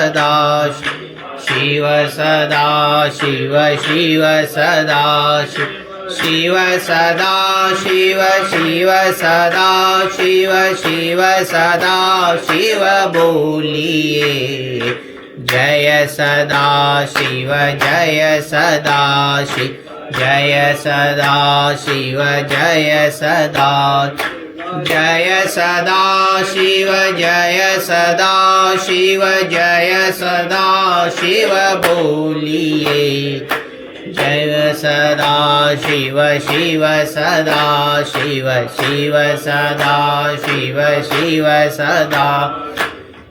सदा शिव सदा शिव शिव सदा शिव सदा शिव शिव सदा शिव शिव सदा शिव बोलिए जय सदा शिव जय सदा शिव जय सदा शिव जय सदा जय सदा शिव जय सदा शिव जय सदा शिव बोलिए जय सदा शिव शिव सदा शिव शिव सदा शिव शिव सदा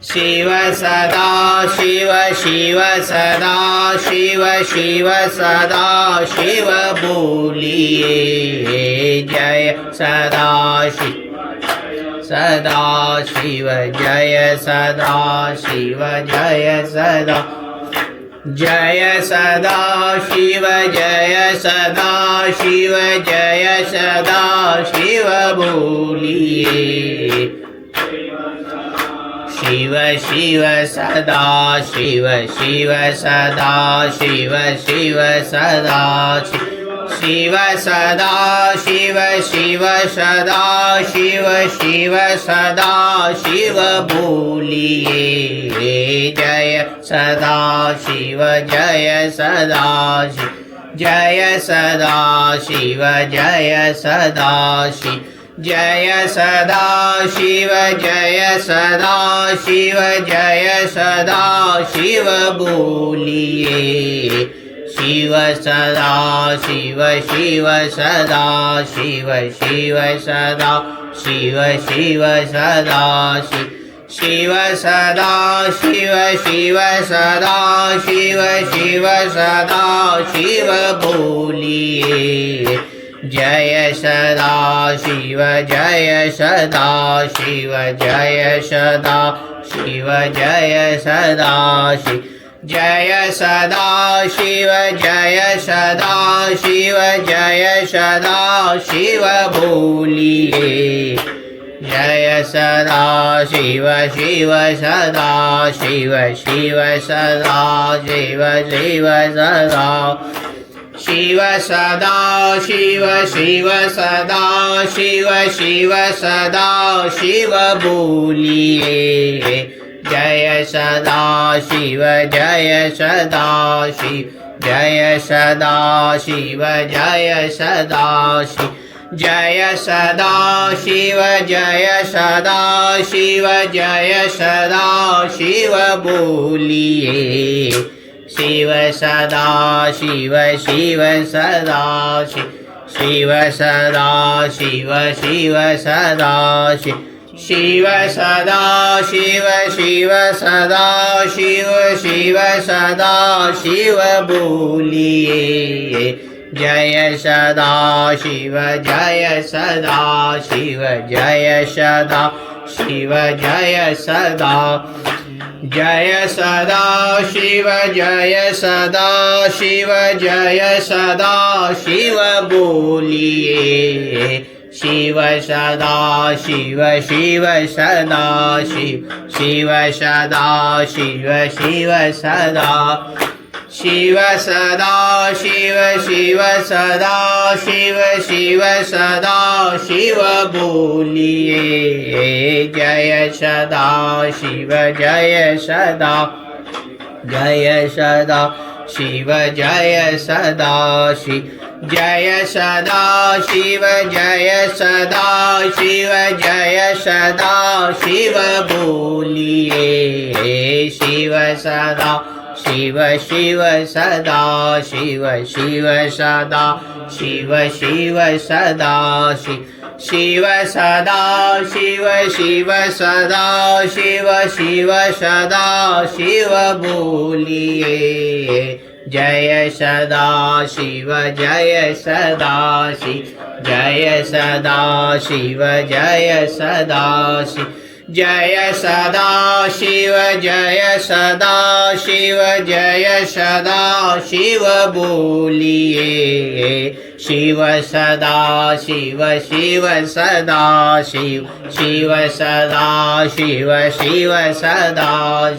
शिव सदा शिव शिव सदा शिव शिव सदा शिव बोलिए जय सदा शिव सदा शिव जय सदा शिव जय सदा जय सदा शिव जय सदा शिव जय सदा शिव बोलिए शिव शिव सदा शिव शिव सदा शिव शिव सदा शिव सदा शिव शिव सदा शिव शिव सदा शिव बोलिए जय सदा शिव जय सदा जय सदा शिव जय सदा शिव जय सदा शिव जय सदा शिव जय सदा शिव बोलिए शिव सदा शिव शिव सदा शिव शिव सदा शिव शिव सदा शिव सदा शिव शिव सदा शिव शिव सदा शिव बोलिए जय सदा शिव जय सदा शिव जय सदा शिव जय सदा शिव जय सदा शिव जय सदा शिव जय सदा शिव बोलिए जय सदा शिव शिव सदा शिव शिव सदा शिव शिव सदा शिव सदा शिव शिव सदा शिव शिव सदा शिव बोलिए जय सदा शिव जय सदा शिव जय सदा शिव जय सदा शिव जय सदा शिव जय सदा शिव जय सदा शिव बोलिए शिव सदा शिव शिव सदा शिव सदा शिव शिव सदा शिव सदा शिव शिव सदा शिव शिव सदा शिव बोलिए जय सदा शिव जय सदा शिव जय सदा शिव जय सदा जय सदा शिव जय सदा शिव जय सदा शिव बोलिए शिव सदा शिव शिव सदा शिव शिव सदा शिव शिव सदा शिव सदा शिव शिव सदा शिव शिव सदा शिव बोलिए जय सदा शिव जय सदा जय सदा शिव जय सदा शिव जय सदा शिव जय सदा शिव जय सदा शिव बोलिए शिव सदा शिव शिव सदा शिव शिव सदा शिव शिव सदा शिव सदा शिव शिव सदा शिव शिव सदा शिव बोलिए जय सदा शिव जय सदा शिव जय सदा शिव जय सदा शिव जय सदा शिव जय सदा शिव जय सदा शिव बोलिए शिव सदा शिव शिव सदा शिव शिव सदा शिव शिव सदा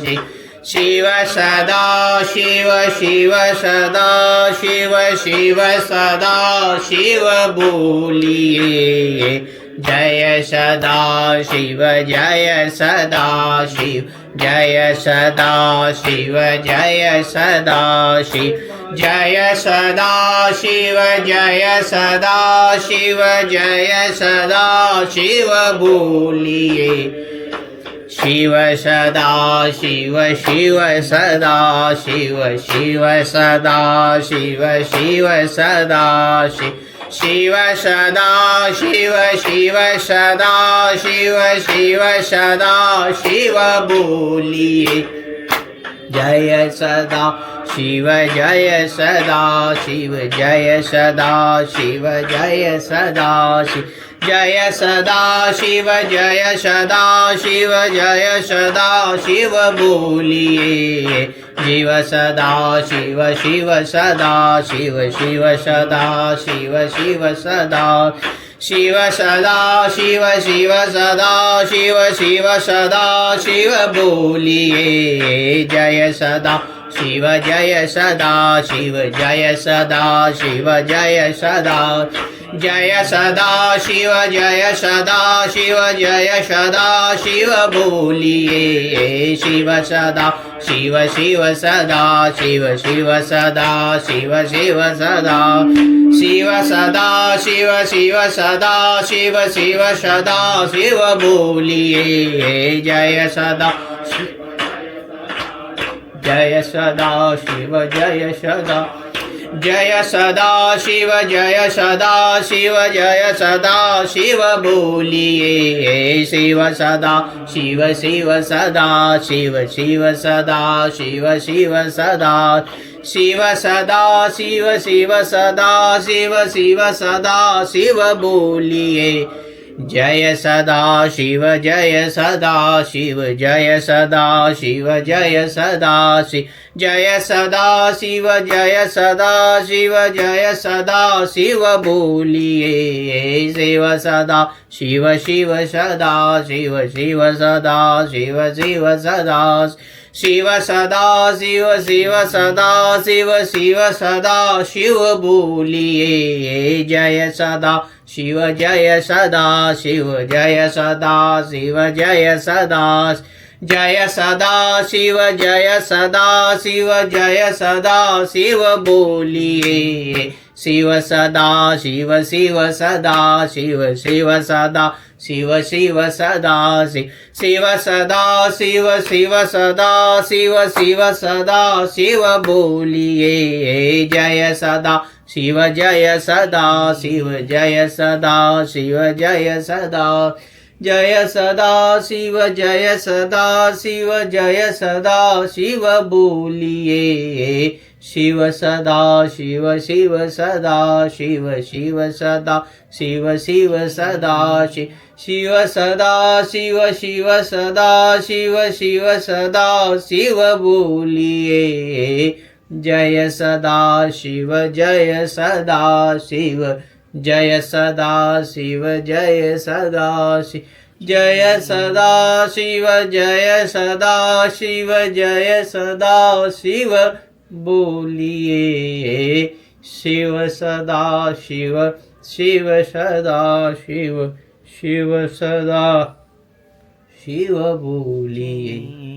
शिव शिव सदा शिव शिव सदा शिव शिव सदा शिव बोलिए जय सदा शिव जय सदा शिव जय सदा शिव जय सदा शिव जय सदा शिव जय सदा शिव जय सदा शिव बोलिए शिव सदा शिव शिव सदा शिव शिव सदा शिव शिव सदा शिव शिव सदा शिव शिव सदा शिव शिव सदा शिव बोलिए जय सदा शिव जय सदा शिव जय सदा शिव जय सदा शिव जय सदा शिव जय सदा शिव जय सदा शिव बोलिए शिव सदा शिव शिव सदा शिव शिव सदा शिव शिव सदा शिव सदा शिव शिव सदा शिव शिव सदा शिव बोलिए जय सदा शिव जय सदा शिव जय सदा शिव जय सदा जय सदा शिव जय सदा शिव जय सदा शिव बोलिए शिव सदा शिव शिव सदा शिव शिव सदा शिव शिव सदा शिव सदा शिव शिव सदा शिव शिव सदा शिव बोलिए जय सदा जय सदा शिव जय सदा जय सदा शिव जय सदा शिव जय सदा शिव बोलिए शिव सदा शिव शिव सदा शिव शिव सदा शिव शिव सदा शिव सदा शिव शिव सदा शिव शिव सदा शिव बोलिए जय सदा शिव जय सदा शिव जय सदा शिव जय सदा शिव जय सदा शिव जय सदा शिव जय सदा शिव बोलिए शिव सदा शिव शिव सदा शिव शिव सदा शिव शिव सदा शिव सदा शिव शिव सदा शिव शिव सदा शिव बोलिए जय सदा शिव जय सदा शिव जय सदा शिव जय सदा जय सदा शिव जय सदा शिव जय सदा शिव बोलिए शिव सदा शिव शिव सदा शिव शिव सदा शिव शिव सदा शिव सदा शिव शिव सदा शिव शिव सदा शिव बोलिए जय सदा शिव जय सदा शिव जय सदा शिव जय सदा जय सदा शिव जय सदा शिव जय सदा शिव बोलिए शिव सदा शिव शिव सदा शिव शिव सदा शिव शिव सदा शिव सदा शिव शिव सदा शिव शिव सदा शिव बोलिए जय सदा शिव जय सदा शिव जय सदा शिव जय सदा शिव जय सदा शिव जय सदा शिव जय सदा शिव बोलिए शिव सदा शिव शिव सदा शिव शिव सदा शिव बोलिए।